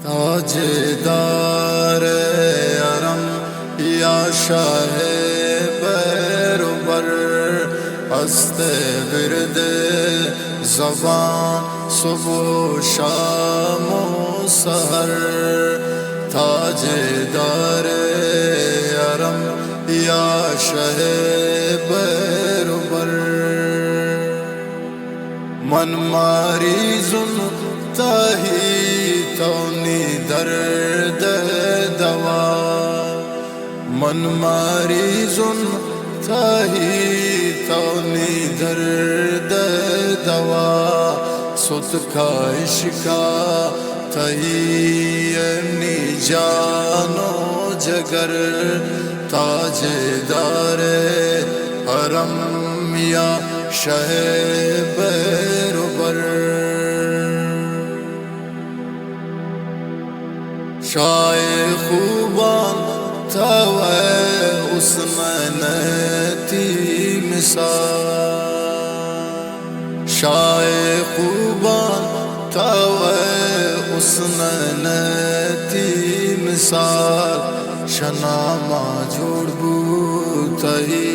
تاجدار حرم یا شاہ بیروبر، ہست ورد زبان صبح و شام و سحر، تاجدار حرم یا شاہ بیروبر، من مریضن تاہی تونی درد دوا، من مریضن تاہی تونی درد دوا، ست کا عشقا تہی امنی جان و جگر، تاجدار حرم یا شاہ بیروبر، شاہ خوبان توے حسنینتی مثال، شاہ خوبان توے حسنینتی مثال، شناما جوڑ بوتہی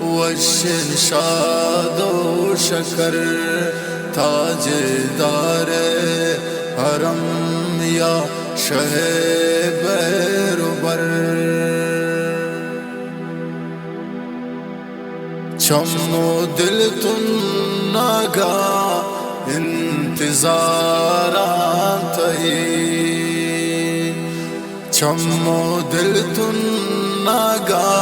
وشن شاد و شکر، تاجدار حرم یا شاہ بیروبر، چم و دل تن ناگا انتظاران تہی، چم و دل تن ناگا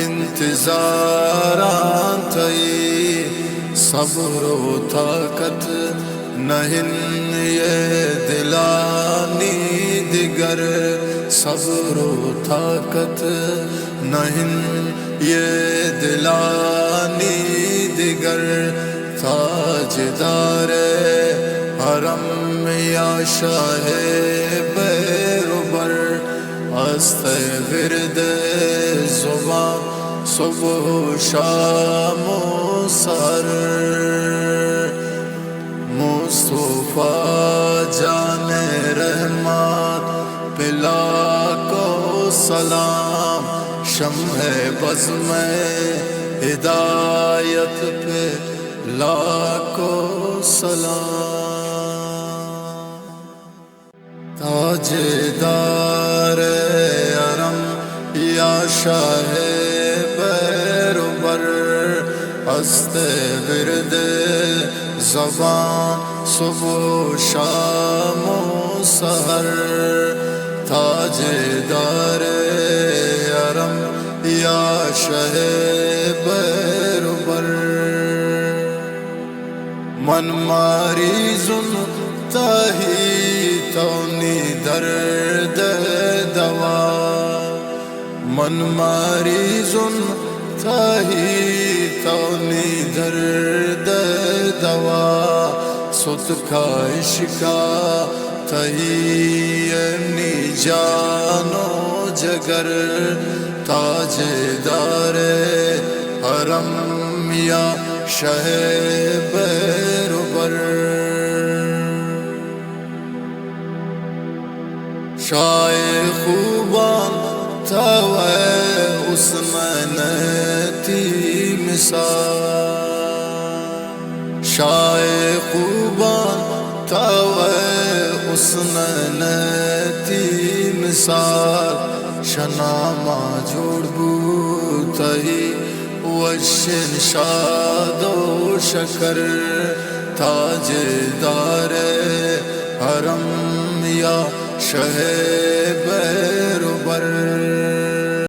انتظاران تہی، صبر و طاقت نہیں یہ دلانی دیگر، صبر و طاقت نہیں یہ دلانی دیگر، تاجدار حرم یا شاہ بیروبر، ہست ورد زبان صبح و شام و سحر، مصطفیٰ جان رحمت پہ لاکھوں سلام، شمع بزم ہدایت پہ لاکھوں سلام، تاجدار حرم یا شاہ بیروبر، ہست ورد زبان صبح و شام و سحر، تاجدار حرم یا شاہ بیروبر، من مریضن تاہی تونی درد دوا، من مریضن تاہی تونی درد دوا، ست کا عشقا تہی امنی جان و جگر، تاجدار حرم یا شاہ بیروبر، شاہ خوبان توے حسنینتی مثال، شاہ خوبان توے حسنینتی مثال، شناما جوڑ بوتہی وشن شاد و شکر، تاجدار حرم یا شاہ بیروبر،